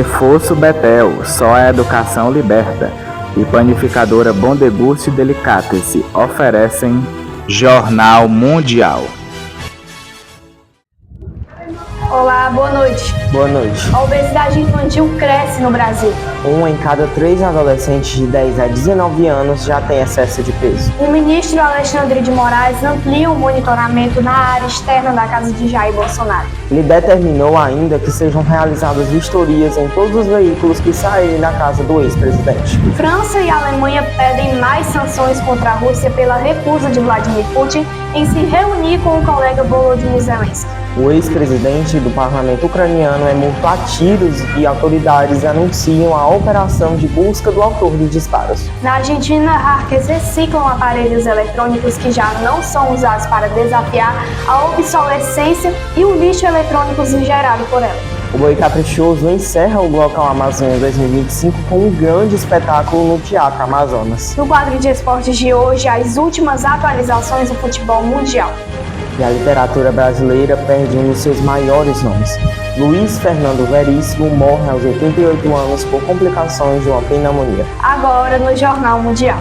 Reforço Betel, só a educação liberta. E Panificadora Bom Deguste e Delicatessen oferecem Jornal Mundial. Olá, boa noite. Boa noite. A obesidade infantil cresce no Brasil. 1 em cada 3 adolescentes de 10 a 19 anos já tem excesso de peso. O ministro Alexandre de Moraes amplia o monitoramento na área externa da casa de Jair Bolsonaro. Ele determinou ainda que sejam realizadas vistorias em todos os veículos que saírem da casa do ex-presidente. França e Alemanha pedem mais sanções contra a Rússia pela recusa de Vladimir Putin em se reunir com o colega Volodymyr Zelensky. O ex-presidente do parlamento ucraniano é morto a tiros e autoridades anunciam a operação de busca do autor dos disparos. Na Argentina, hackers reciclam aparelhos eletrônicos que já não são usados para desafiar a obsolescência e o lixo eletrônico gerado por ela. O Boi Caprichoso encerra o Glocão Amazônia 2025 com um grande espetáculo no Teatro Amazonas. No quadro de esportes de hoje, as últimas atualizações do futebol mundial. E a literatura brasileira perde um dos seus maiores nomes. Luiz Fernando Veríssimo morre aos 88 anos por complicações de uma pneumonia. Agora no Jornal Mundial.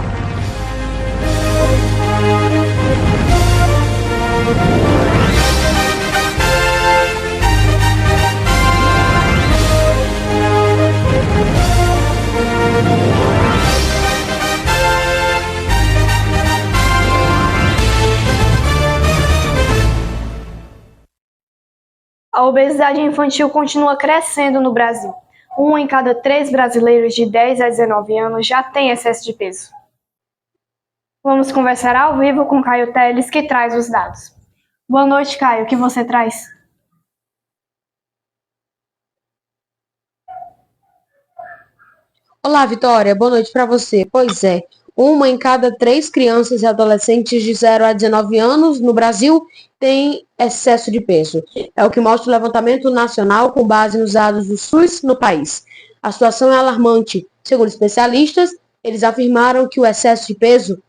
A obesidade infantil continua crescendo no Brasil. 1 em cada 3 brasileiros de 10 a 19 anos já tem excesso de peso. Vamos conversar ao vivo com Caio Teles, que traz os dados. Boa noite, Caio. O que você traz? Olá, Vitória. Boa noite para você. Pois é, 1 em cada 3 crianças e adolescentes de 0 a 19 anos no Brasil tem excesso de peso. É o que mostra o levantamento nacional com base nos dados do SUS no país. A situação é alarmante. Segundo especialistas, eles afirmaram que o excesso de peso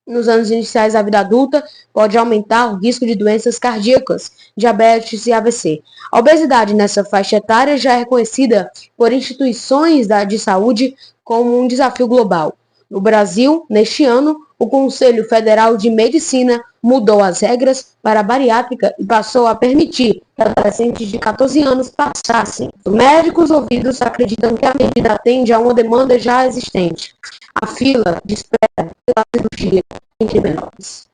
nos anos iniciais da vida adulta pode aumentar o risco de doenças cardíacas, diabetes e AVC. A obesidade nessa faixa etária já é reconhecida por instituições de saúde como um desafio global. No Brasil, neste ano, o Conselho Federal de Medicina mudou as regras para a bariátrica e passou a permitir que adolescentes de 14 anos passassem. Os médicos ouvidos acreditam que a medida atende a uma demanda já existente: a fila de espera pela cirurgia entre menores.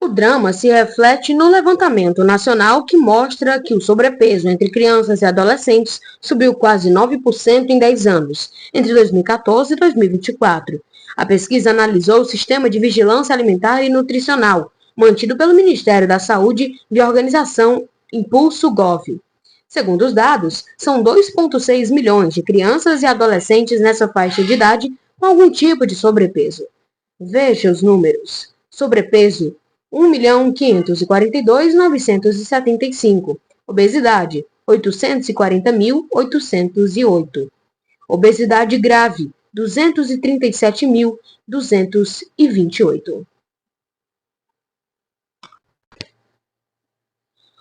O drama se reflete no levantamento nacional que mostra que o sobrepeso entre crianças e adolescentes subiu quase 9% em 10 anos, entre 2014 e 2024. A pesquisa analisou o sistema de vigilância alimentar e nutricional, mantido pelo Ministério da Saúde e a organização Impulso Gov. Segundo os dados, são 2,6 milhões de crianças e adolescentes nessa faixa de idade com algum tipo de sobrepeso. Veja os números. Sobrepeso: 1.542.975. Obesidade: 840.808. Obesidade grave: 237.228.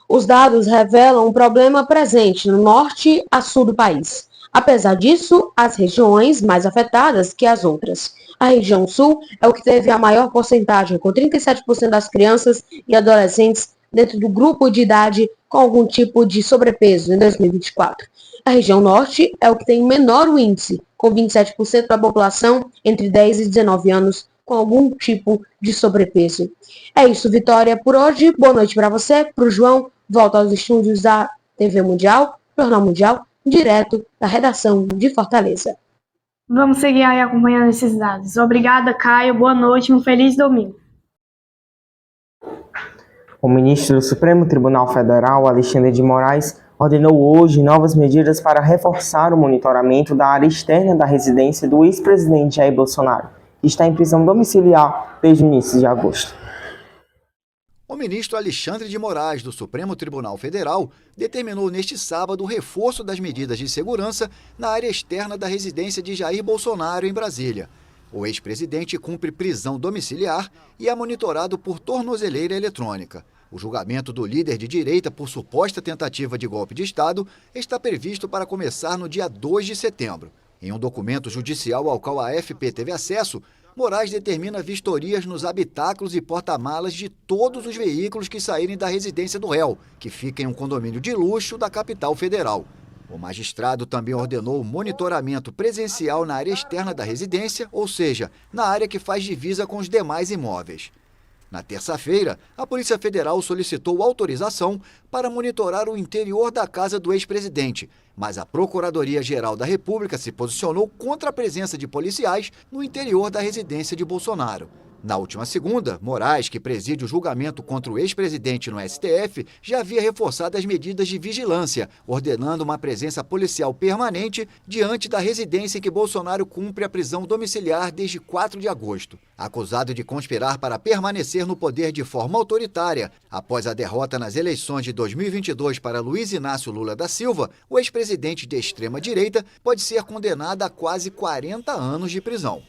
Os dados revelam um problema presente no norte a sul do país. Apesar disso, as regiões mais afetadas que as outras. A região sul é o que teve a maior porcentagem, com 37% das crianças e adolescentes dentro do grupo de idade com algum tipo de sobrepeso em 2024. A região norte é o que tem menor índice, com 27% da população entre 10 e 19 anos com algum tipo de sobrepeso. É isso, Vitória, por hoje. Boa noite para você, para o João. Volta aos estúdios da TV Mundial, Jornal Mundial, direto da redação de Fortaleza. Vamos seguir aí acompanhando esses dados. Obrigada, Caio. Boa noite e um feliz domingo. O ministro do Supremo Tribunal Federal, Alexandre de Moraes, ordenou hoje novas medidas para reforçar o monitoramento da área externa da residência do ex-presidente Jair Bolsonaro, que está em prisão domiciliar desde o início de agosto. O ministro Alexandre de Moraes, do Supremo Tribunal Federal, determinou neste sábado o reforço das medidas de segurança na área externa da residência de Jair Bolsonaro, em Brasília. O ex-presidente cumpre prisão domiciliar e é monitorado por tornozeleira eletrônica. O julgamento do líder de direita por suposta tentativa de golpe de Estado está previsto para começar no dia 2 de setembro. Em um documento judicial ao qual a AFP teve acesso, Moraes determina vistorias nos habitáculos e porta-malas de todos os veículos que saírem da residência do réu, que fica em um condomínio de luxo da capital federal. O magistrado também ordenou o monitoramento presencial na área externa da residência, ou seja, na área que faz divisa com os demais imóveis. Na terça-feira, a Polícia Federal solicitou autorização para monitorar o interior da casa do ex-presidente, mas a Procuradoria-Geral da República se posicionou contra a presença de policiais no interior da residência de Bolsonaro. Na última segunda, Moraes, que preside o julgamento contra o ex-presidente no STF, já havia reforçado as medidas de vigilância, ordenando uma presença policial permanente diante da residência em que Bolsonaro cumpre a prisão domiciliar desde 4 de agosto. Acusado de conspirar para permanecer no poder de forma autoritária, após a derrota nas eleições de 2022 para Luiz Inácio Lula da Silva, o ex-presidente de extrema-direita pode ser condenado a quase 40 anos de prisão.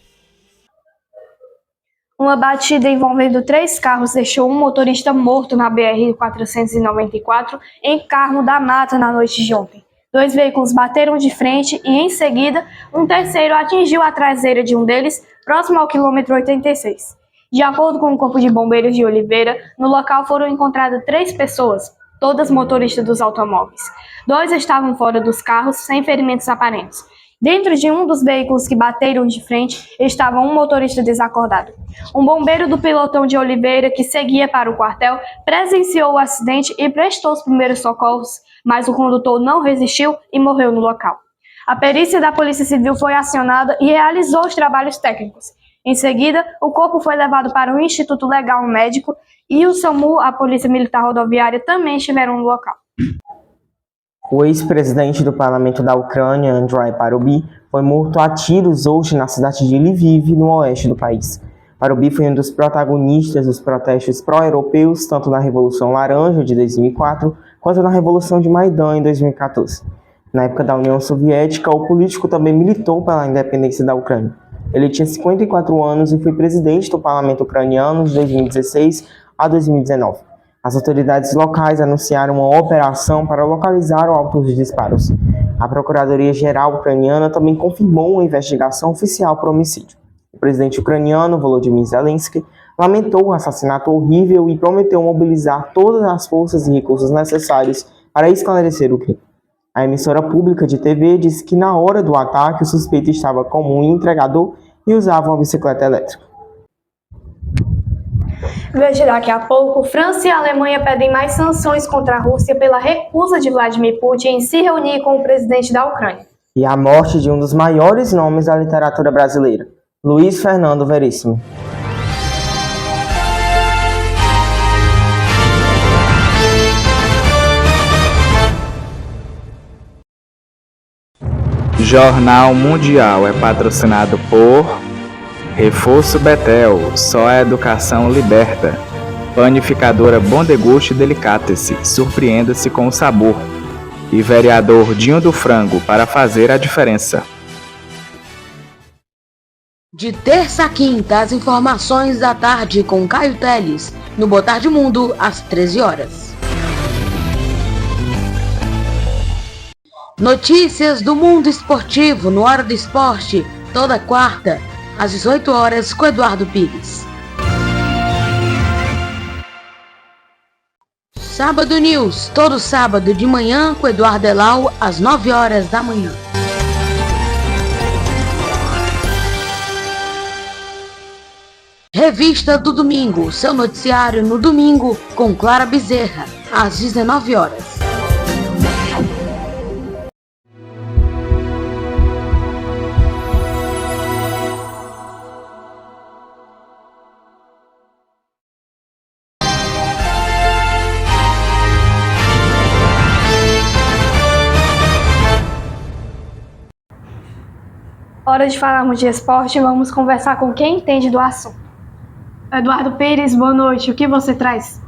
Uma batida envolvendo 3 carros deixou um motorista morto na BR-494 em Carmo da Mata na noite de ontem. 2 veículos bateram de frente e, em seguida, um terceiro atingiu a traseira de um deles, próximo ao quilômetro 86. De acordo com o Corpo de Bombeiros de Oliveira, no local foram encontradas 3 pessoas, todas motoristas dos automóveis. 2 estavam fora dos carros, sem ferimentos aparentes. Dentro de um dos veículos que bateram de frente estava um motorista desacordado. Um bombeiro do pelotão de Oliveira, que seguia para o quartel, presenciou o acidente e prestou os primeiros socorros, mas o condutor não resistiu e morreu no local. A perícia da Polícia Civil foi acionada e realizou os trabalhos técnicos. Em seguida, o corpo foi levado para o Instituto Legal Médico e o SAMU, a Polícia Militar Rodoviária, também estiveram no local. O ex-presidente do parlamento da Ucrânia, Andrei Parubi, foi morto a tiros hoje na cidade de Lviv, no oeste do país. Parubi foi um dos protagonistas dos protestos pró-europeus, tanto na Revolução Laranja de 2004, quanto na Revolução de Maidan em 2014. Na época da União Soviética, o político também militou pela independência da Ucrânia. Ele tinha 54 anos e foi presidente do parlamento ucraniano de 2016 a 2019. As autoridades locais anunciaram uma operação para localizar o autor dos disparos. A Procuradoria-Geral ucraniana também confirmou uma investigação oficial por homicídio. O presidente ucraniano, Volodymyr Zelensky, lamentou o assassinato horrível e prometeu mobilizar todas as forças e recursos necessários para esclarecer o crime. A emissora pública de TV disse que na hora do ataque o suspeito estava como um entregador e usava uma bicicleta elétrica. Veja daqui a pouco, França e a Alemanha pedem mais sanções contra a Rússia pela recusa de Vladimir Putin em se reunir com o presidente da Ucrânia. E a morte de um dos maiores nomes da literatura brasileira, Luiz Fernando Veríssimo. Jornal Mundial é patrocinado por Reforço Betel, só a educação liberta. Panificadora Bom Deguste Delicatessen, surpreenda-se com o sabor. E vereador Dinho do Frango, para fazer a diferença. De terça a quinta, as informações da tarde com Caio Teles, no Boa Tarde Mundo, às 13 horas. Notícias do mundo esportivo no Hora do Esporte, toda quarta, às 18 horas, com Eduardo Pires. Sábado News, todo sábado de manhã, com Eduardo Elau, às 9 horas da manhã. Revista do Domingo, seu noticiário no domingo, com Clara Bezerra, às 19 horas. Hora de falarmos de esporte, vamos conversar com quem entende do assunto. Eduardo Pires, boa noite. O que você traz?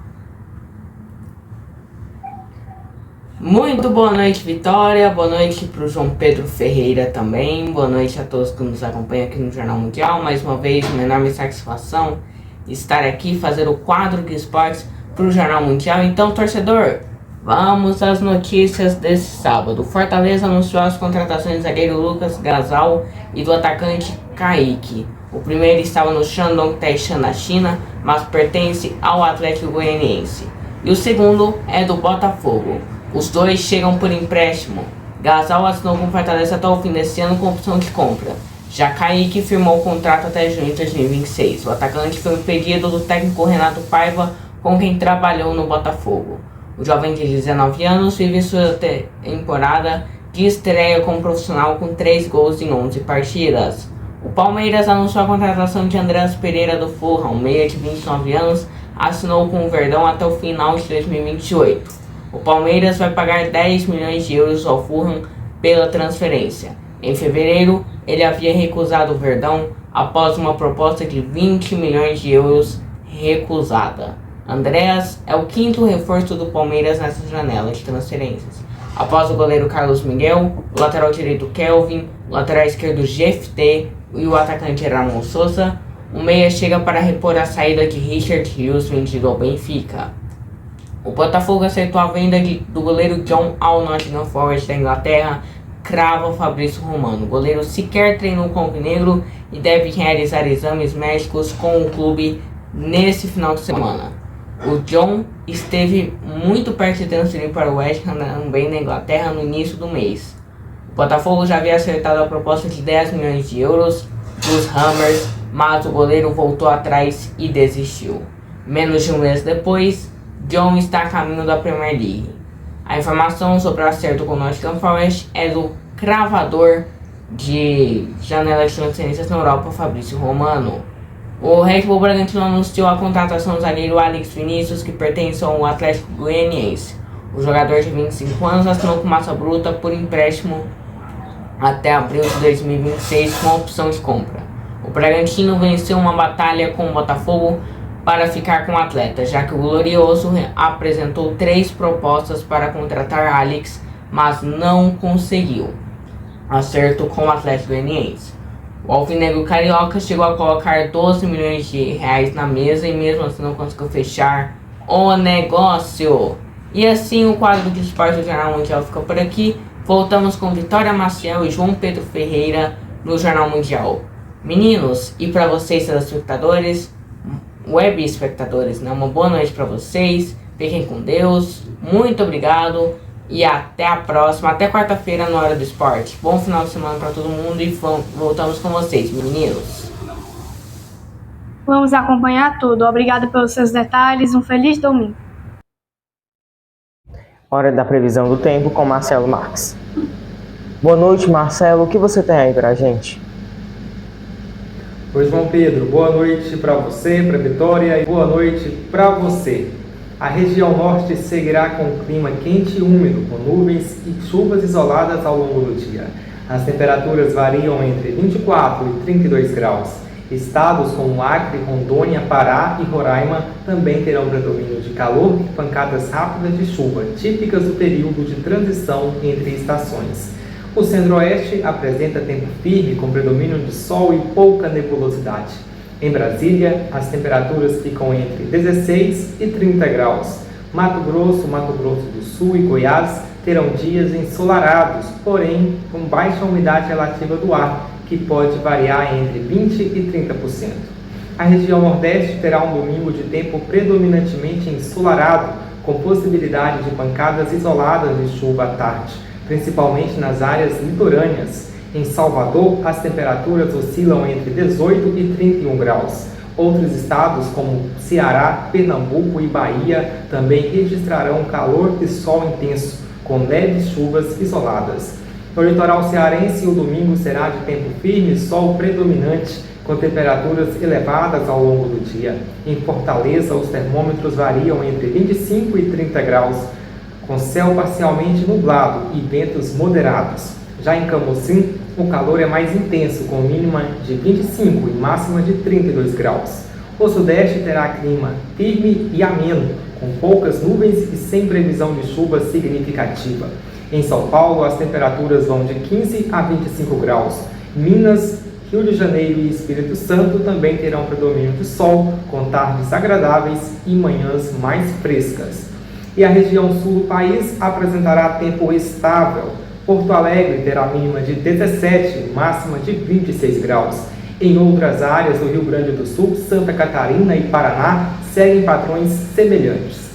Muito boa noite, Vitória. Boa noite para o João Pedro Ferreira também. Boa noite a todos que nos acompanham aqui no Jornal Mundial. Mais uma vez, uma enorme satisfação estar aqui, fazer o quadro de esportes, pro Jornal Mundial. Então, torcedor, vamos às notícias desse sábado. Fortaleza anunciou as contratações do zagueiro Lucas Gasal e do atacante Kaique. O primeiro estava no Shandong Taishan da China, mas pertence ao Atlético Goianiense. E o segundo é do Botafogo. Os dois chegam por empréstimo. Gasal assinou com Fortaleza até o fim desse ano com opção de compra. Já Kaique firmou o contrato até junho de 2026. O atacante foi um pedido do técnico Renato Paiva, com quem trabalhou no Botafogo. O jovem de 19 anos vive sua temporada de estreia como profissional com 3 gols em 11 partidas. O Palmeiras anunciou a contratação de Andreas Pereira do Fulham, meia de 29 anos, assinou com o Verdão até o final de 2028. O Palmeiras vai pagar 10 milhões de euros ao Fulham pela transferência. Em fevereiro, ele havia recusado o Verdão após uma proposta de 20 milhões de euros recusada. Andreas é o 5º reforço do Palmeiras nessa janela de transferências. Após o goleiro Carlos Miguel, o lateral direito Kelvin, o lateral esquerdo GFT e o atacante Ramon Sousa, o meia chega para repor a saída de Richard Rios, vendido ao Benfica. O Botafogo aceitou a venda do goleiro John ao Nottingham Forest da Inglaterra, crava Fabrício Romano. O goleiro sequer treinou com o Alvinegro e deve realizar exames médicos com o clube nesse final de semana. O John esteve muito perto de transferir para o West Ham também na Inglaterra no início do mês. O Botafogo já havia acertado a proposta de 10 milhões de euros dos Hammers, mas o goleiro voltou atrás e desistiu. Menos de um mês depois, John está a caminho da Premier League. A informação sobre o acerto com o Nottingham Forest é do cravador de janela de transferências na Europa, Fabrício Romano. O Red Bull Bragantino anunciou a contratação do zagueiro Alex Vinícius, que pertence ao Atlético Goianiense. O jogador de 25 anos assinou com massa bruta por empréstimo até abril de 2026 com opção de compra. O Bragantino venceu uma batalha com o Botafogo para ficar com o atleta, já que o Glorioso apresentou 3 propostas para contratar Alex, mas não conseguiu acerto com o Atlético Goianiense. O Alvinegro Carioca chegou a colocar 12 milhões de reais na mesa e mesmo assim não conseguiu fechar o negócio. E assim o quadro de esporte do Jornal Mundial fica por aqui. Voltamos com Vitória Maciel e João Pedro Ferreira no Jornal Mundial. Meninos, e para vocês, telespectadores, web espectadores, né? Uma boa noite para vocês, fiquem com Deus, muito obrigado e até a próxima, até quarta-feira na Hora do Esporte. Bom final de semana para todo mundo e voltamos com vocês, meninos. Vamos acompanhar tudo. Obrigado pelos seus detalhes, um feliz domingo. Hora da previsão do tempo com Marcelo Marques. Boa noite, Marcelo, o que você tem aí pra gente? Oi, João Pedro, boa noite para você, para Vitória, e boa noite para você. A região norte seguirá com um clima quente e úmido, com nuvens e chuvas isoladas ao longo do dia. As temperaturas variam entre 24 e 32 graus. Estados como Acre, Rondônia, Pará e Roraima também terão predomínio de calor e pancadas rápidas de chuva, típicas do período de transição entre estações. O centro-oeste apresenta tempo firme, com predomínio de sol e pouca nebulosidade. Em Brasília, as temperaturas ficam entre 16 e 30 graus. Mato Grosso do Sul e Goiás terão dias ensolarados, porém com baixa umidade relativa do ar, que pode variar entre 20% e 30%. A região Nordeste terá um domingo de tempo predominantemente ensolarado, com possibilidade de pancadas isoladas de chuva à tarde, principalmente nas áreas litorâneas. Em Salvador, as temperaturas oscilam entre 18 e 31 graus. Outros estados, como Ceará, Pernambuco e Bahia, também registrarão calor e sol intenso, com leves chuvas isoladas. No litoral cearense, o domingo será de tempo firme e sol predominante, com temperaturas elevadas ao longo do dia. Em Fortaleza, os termômetros variam entre 25 e 30 graus, com céu parcialmente nublado e ventos moderados. Já em Camocim, o calor é mais intenso, com mínima de 25 e máxima de 32 graus. O Sudeste terá clima firme e ameno, com poucas nuvens e sem previsão de chuva significativa. Em São Paulo, as temperaturas vão de 15 a 25 graus. Minas Rio de Janeiro e Espírito Santo também terão predomínio de sol, com tardes agradáveis e manhãs mais frescas. E a região sul do país apresentará tempo estável. Porto Alegre terá mínima de 17, máxima de 26 graus. Em outras áreas do Rio Grande do Sul, Santa Catarina e Paraná seguem padrões semelhantes.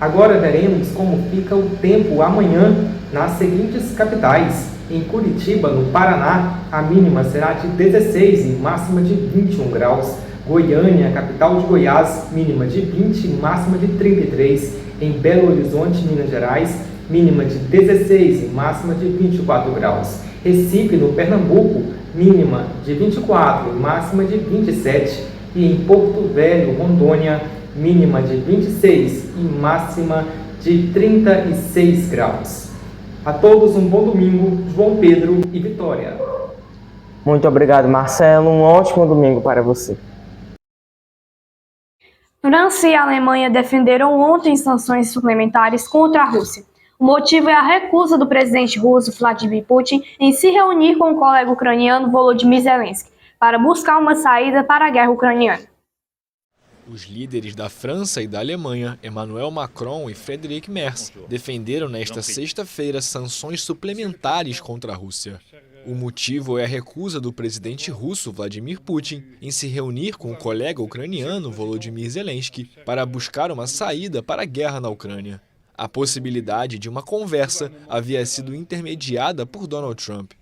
Agora veremos como fica o tempo amanhã nas seguintes capitais. Em Curitiba, no Paraná, a mínima será de 16 e máxima de 21 graus. Goiânia, capital de Goiás, mínima de 20 e máxima de 33. Em Belo Horizonte, Minas Gerais, mínima de 16 e máxima de 24 graus. Recife, no Pernambuco, mínima de 24 e máxima de 27. E em Porto Velho, Rondônia, mínima de 26 e máxima de 36 graus. A todos um bom domingo, João Pedro e Vitória. Muito obrigado, Marcelo. Um ótimo domingo para você. França e Alemanha defenderam ontem sanções suplementares contra a Rússia. O motivo é a recusa do presidente russo Vladimir Putin em se reunir com o colega ucraniano Volodymyr Zelensky para buscar uma saída para a guerra ucraniana. Os líderes da França e da Alemanha, Emmanuel Macron e Friedrich Merz, defenderam nesta sexta-feira sanções suplementares contra a Rússia. O motivo é a recusa do presidente russo Vladimir Putin em se reunir com o colega ucraniano Volodymyr Zelensky para buscar uma saída para a guerra na Ucrânia. A possibilidade de uma conversa havia sido intermediada por Donald Trump.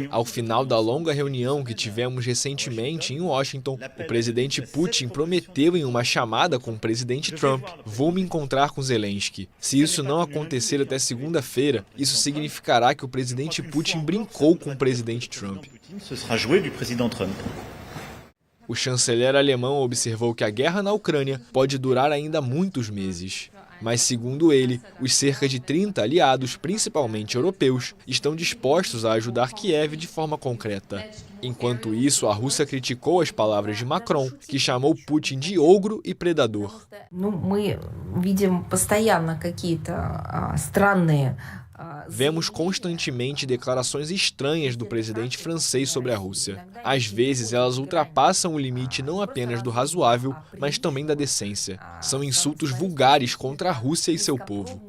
Ao final da longa reunião que tivemos recentemente em Washington, o presidente Putin prometeu em uma chamada com o presidente Trump: "Vou me encontrar com Zelensky. Se isso não acontecer até segunda-feira, isso significará que o presidente Putin brincou com o presidente Trump." O chanceler alemão observou que a guerra na Ucrânia pode durar ainda muitos meses. Mas, segundo ele, os cerca de 30 aliados, principalmente europeus, estão dispostos a ajudar Kiev de forma concreta. Enquanto isso, a Rússia criticou as palavras de Macron, que chamou Putin de ogro e predador. Vemos constantemente declarações estranhas do presidente francês sobre a Rússia. Às vezes, elas ultrapassam o limite não apenas do razoável, mas também da decência. São insultos vulgares contra a Rússia e seu povo.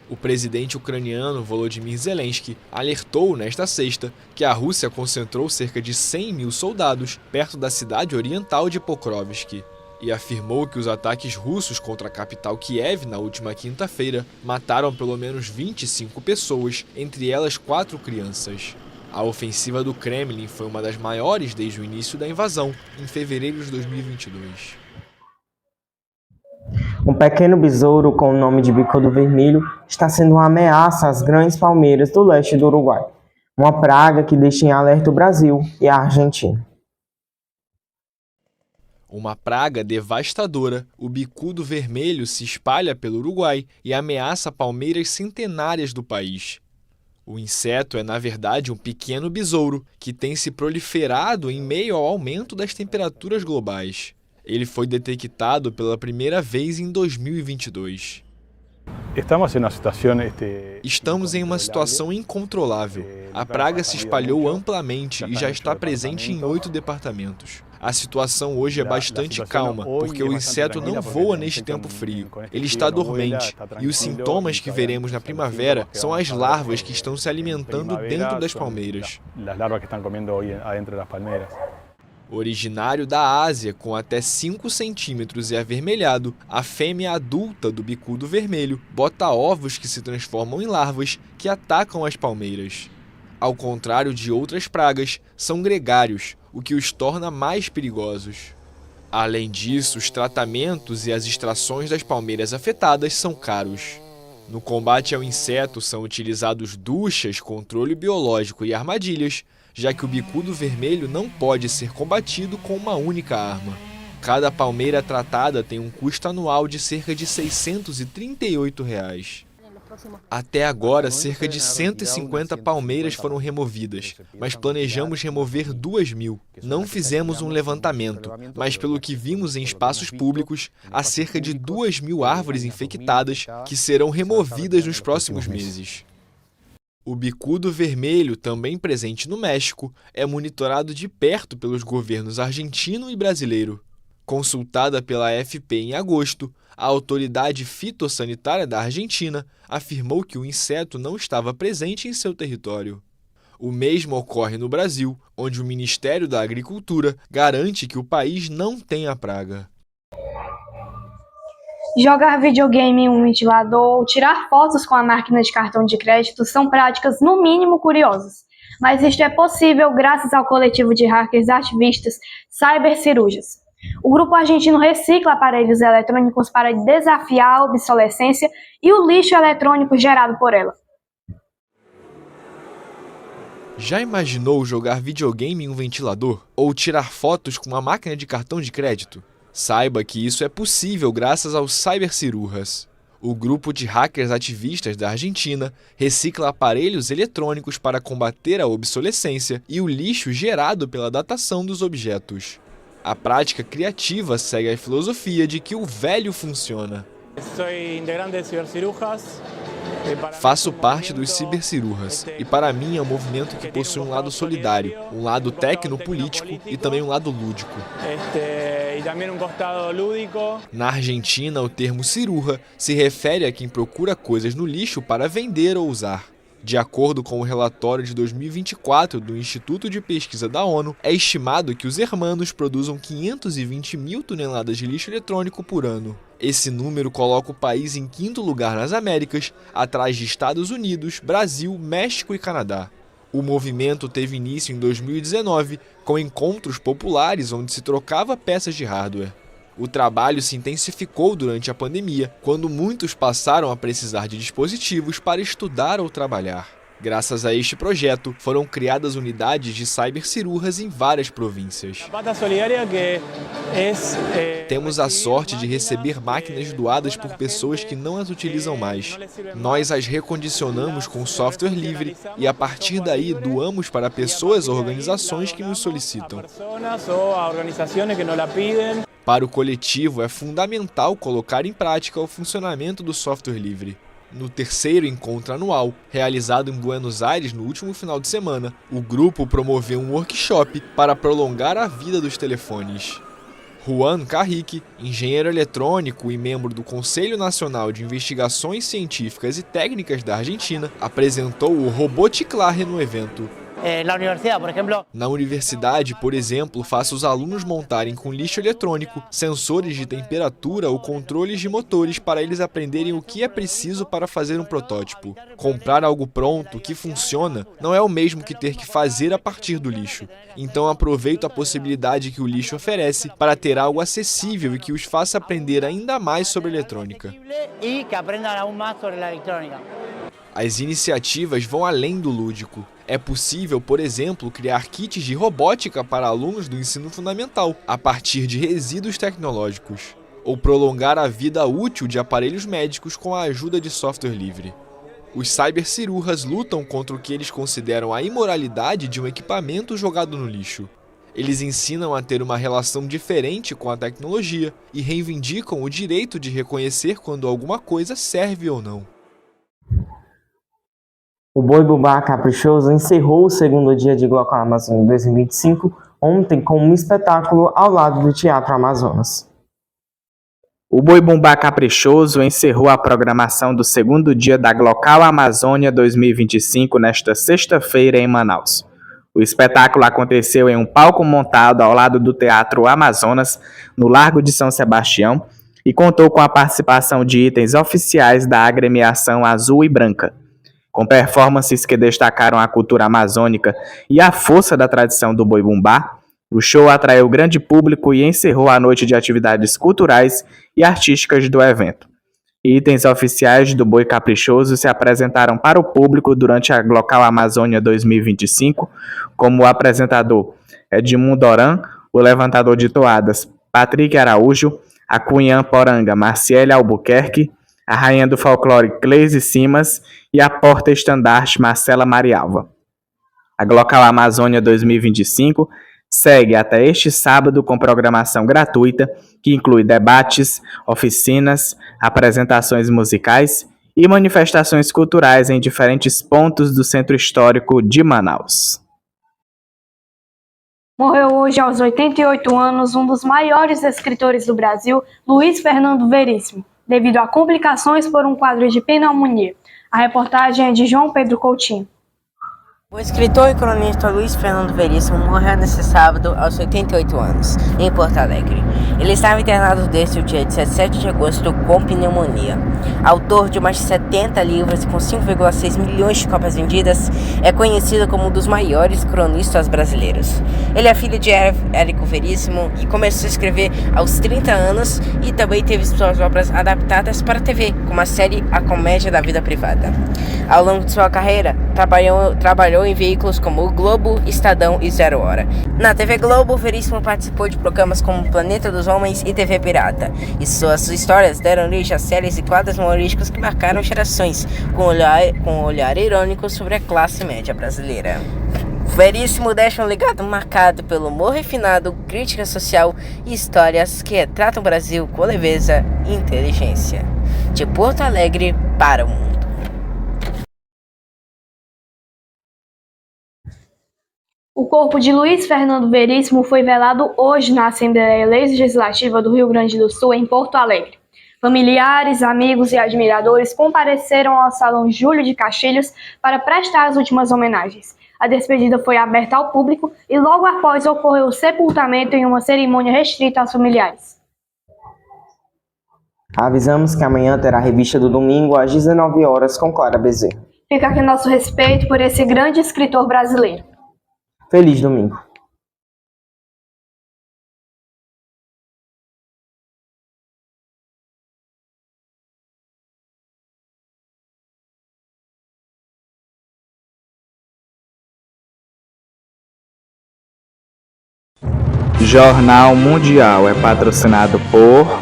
O presidente ucraniano Volodymyr Zelensky alertou nesta sexta que a Rússia concentrou cerca de 100 mil soldados perto da cidade oriental de Pokrovsk. E afirmou que os ataques russos contra a capital Kiev na última quinta-feira mataram pelo menos 25 pessoas, entre elas 4 crianças. A ofensiva do Kremlin foi uma das maiores desde o início da invasão, em fevereiro de 2022. Um pequeno besouro com o nome de bicudo vermelho está sendo uma ameaça às grandes palmeiras do leste do Uruguai. Uma praga que deixa em alerta o Brasil e a Argentina. Uma praga devastadora, o bicudo vermelho se espalha pelo Uruguai e ameaça palmeiras centenárias do país. O inseto é, na verdade, um pequeno besouro que tem se proliferado em meio ao aumento das temperaturas globais. Ele foi detectado pela primeira vez em 2022. Estamos em uma situação incontrolável. A praga se espalhou amplamente e já está presente em 8 departamentos. A situação hoje é bastante calma, porque o inseto não voa neste tempo frio. Ele está dormente, e os sintomas que veremos na primavera são as larvas que estão se alimentando dentro das palmeiras. Originário da Ásia, com até 5 centímetros e avermelhado, a fêmea adulta do bicudo vermelho bota ovos que se transformam em larvas que atacam as palmeiras. Ao contrário de outras pragas, são gregários, o que os torna mais perigosos. Além disso, os tratamentos e as extrações das palmeiras afetadas são caros. No combate ao inseto são utilizados duchas, controle biológico e armadilhas, já que o bicudo vermelho não pode ser combatido com uma única arma. Cada palmeira tratada tem um custo anual de cerca de R$ 638. Até agora, cerca de 150 palmeiras foram removidas, mas planejamos remover 2.000. Não fizemos um levantamento, mas pelo que vimos em espaços públicos, há cerca de 2.000 árvores infectadas que serão removidas nos próximos meses. O bicudo vermelho, também presente no México, é monitorado de perto pelos governos argentino e brasileiro. Consultada pela AFP em agosto, a autoridade fitossanitária da Argentina afirmou que o inseto não estava presente em seu território. O mesmo ocorre no Brasil, onde o Ministério da Agricultura garante que o país não tem a praga. Jogar videogame em um ventilador ou tirar fotos com a máquina de cartão de crédito são práticas no mínimo curiosas, mas isto é possível graças ao coletivo de hackers ativistas Cybercirujas. O grupo argentino recicla aparelhos eletrônicos para desafiar a obsolescência e o lixo eletrônico gerado por ela. Já imaginou jogar videogame em um ventilador ou tirar fotos com uma máquina de cartão de crédito? Saiba que isso é possível graças aos Cybercirujas. O grupo de hackers ativistas da Argentina recicla aparelhos eletrônicos para combater a obsolescência e o lixo gerado pela datação dos objetos. A prática criativa segue a filosofia de que o velho funciona. Faço parte dos Cybercirujas e para mim é um movimento que possui um lado solidário, um lado tecnopolítico e também um lado lúdico. Na Argentina, o termo ciruja se refere a quem procura coisas no lixo para vender ou usar. De acordo com o relatório de 2024 do Instituto de Pesquisa da ONU, é estimado que os hermanos produzam 520 mil toneladas de lixo eletrônico por ano. Esse número coloca o país em 5º lugar nas Américas, atrás de Estados Unidos, Brasil, México e Canadá. O movimento teve início em 2019, com encontros populares onde se trocava peças de hardware. O trabalho se intensificou durante a pandemia, quando muitos passaram a precisar de dispositivos para estudar ou trabalhar. Graças a este projeto, foram criadas unidades de Cybercirujas em várias províncias. Temos a sorte de receber máquinas doadas por pessoas que não as utilizam mais. Nós as recondicionamos com software livre e, a partir daí, doamos para pessoas ou organizações que nos solicitam. Para o coletivo, é fundamental colocar em prática o funcionamento do software livre. No terceiro encontro anual, realizado em Buenos Aires no último final de semana, o grupo promoveu um workshop para prolongar a vida dos telefones. Juan Carrique, engenheiro eletrônico e membro do Conselho Nacional de Investigações Científicas e Técnicas da Argentina, apresentou o Roboticlar no evento. Na universidade, por exemplo, faço os alunos montarem com lixo eletrônico, sensores de temperatura ou controles de motores para eles aprenderem o que é preciso para fazer um protótipo. Comprar algo pronto, que funciona, não é o mesmo que ter que fazer a partir do lixo. Então aproveito a possibilidade que o lixo oferece para ter algo acessível e que os faça aprender ainda mais sobre eletrônica. As iniciativas vão além do lúdico. É possível, por exemplo, criar kits de robótica para alunos do ensino fundamental, a partir de resíduos tecnológicos, ou prolongar a vida útil de aparelhos médicos com a ajuda de software livre. Os Cybercirujas lutam contra o que eles consideram a imoralidade de um equipamento jogado no lixo. Eles ensinam a ter uma relação diferente com a tecnologia e reivindicam o direito de reconhecer quando alguma coisa serve ou não. O Boi Bumbá Caprichoso encerrou o segundo dia de Glocal Amazônia 2025 ontem com um espetáculo ao lado do Teatro Amazonas. O Boi Bumbá Caprichoso encerrou a programação do segundo dia da Glocal Amazônia 2025 nesta sexta-feira em Manaus. O espetáculo aconteceu em um palco montado ao lado do Teatro Amazonas, no Largo de São Sebastião, e contou com a participação de itens oficiais da agremiação Azul e Branca. Com performances que destacaram a cultura amazônica e a força da tradição do Boi Bumbá, o show atraiu grande público e encerrou a noite de atividades culturais e artísticas do evento. Itens oficiais do Boi Caprichoso se apresentaram para o público durante a Glocal Amazônia 2025, como o apresentador Edmundo Oran, o levantador de toadas Patrick Araújo, a Cunhã Poranga Marciele Albuquerque, a rainha do folclore Cleise Simas e a porta-estandarte Marcela Marialva. A Glocal Amazônia 2025 segue até este sábado com programação gratuita que inclui debates, oficinas, apresentações musicais e manifestações culturais em diferentes pontos do Centro Histórico de Manaus. Morreu hoje aos 88 anos um dos maiores escritores do Brasil, Luiz Fernando Veríssimo, devido a complicações por um quadro de pneumonia. A reportagem é de João Pedro Coutinho. O escritor e cronista Luiz Fernando Veríssimo morreu neste sábado aos 88 anos, em Porto Alegre. Ele estava internado desde o dia 17 de agosto com pneumonia. Autor de mais de 70 livros com 5,6 milhões de cópias vendidas, é conhecido como um dos maiores cronistas brasileiros. Ele é filho de Érico Veríssimo e começou a escrever aos 30 anos e também teve suas obras adaptadas para a TV, como a série A Comédia da Vida Privada. Ao longo de sua carreira, trabalhou em veículos como o Globo, Estadão e Zero Hora. Na TV Globo, Veríssimo participou de programas como Planeta dos Homens e TV Pirata, e suas histórias deram origem a séries e quadros humorísticos que marcaram gerações, com um olhar irônico sobre a classe média brasileira. Veríssimo deixa um legado marcado pelo humor refinado, crítica social e histórias que retratam o Brasil com leveza e inteligência. De Porto Alegre para o mundo. O corpo de Luiz Fernando Veríssimo foi velado hoje na Assembleia Legislativa do Rio Grande do Sul, em Porto Alegre. Familiares, amigos e admiradores compareceram ao Salão Júlio de Castilhos para prestar as últimas homenagens. A despedida foi aberta ao público e logo após ocorreu o sepultamento em uma cerimônia restrita aos familiares. Avisamos que amanhã terá a revista do domingo às 19 horas com Clara Bezerra. Fica aqui nosso respeito por esse grande escritor brasileiro. Feliz domingo! Jornal Mundial é patrocinado por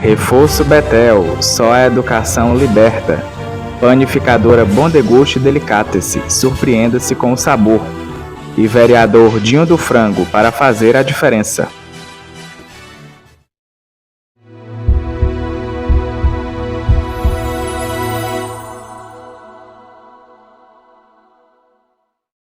Reforço Betel, só a educação liberta. Panificadora Bom Deguste Delicatessen, surpreenda-se com o sabor. E vereador Dinho do Frango, para fazer a diferença.